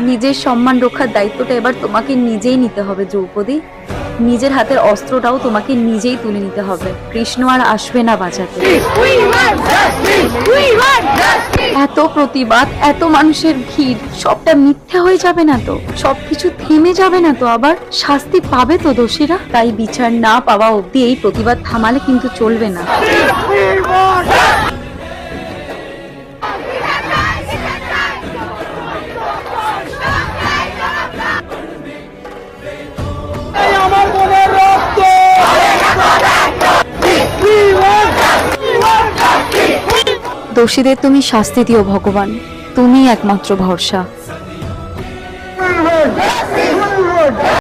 নিজের সম্মান রক্ষার দায়িত্বটা এবার তোমাকে নিজেই নিতে হবে দ্রৌপদী। নিজের হাতের অস্ত্রটাও তোমাকে নিজেই তুলে নিতে হবে। কৃষ্ণ আর আসবে না বাঁচাতে। এত প্রতিবাদ, এত মানুষের ভিড়, সবটা মিথ্যে হয়ে যাবে না তো? সবকিছু থেমে যাবে না তো? আবার শাস্তি পাবে তো দোষীরা? তাই বিচার না পাওয়া অব্দি এই প্রতিবাদ থামালে কিন্তু চলবে না। দোষীদের তুমি শাস্তি দিও ভগবান, তুমি একমাত্র ভরসা।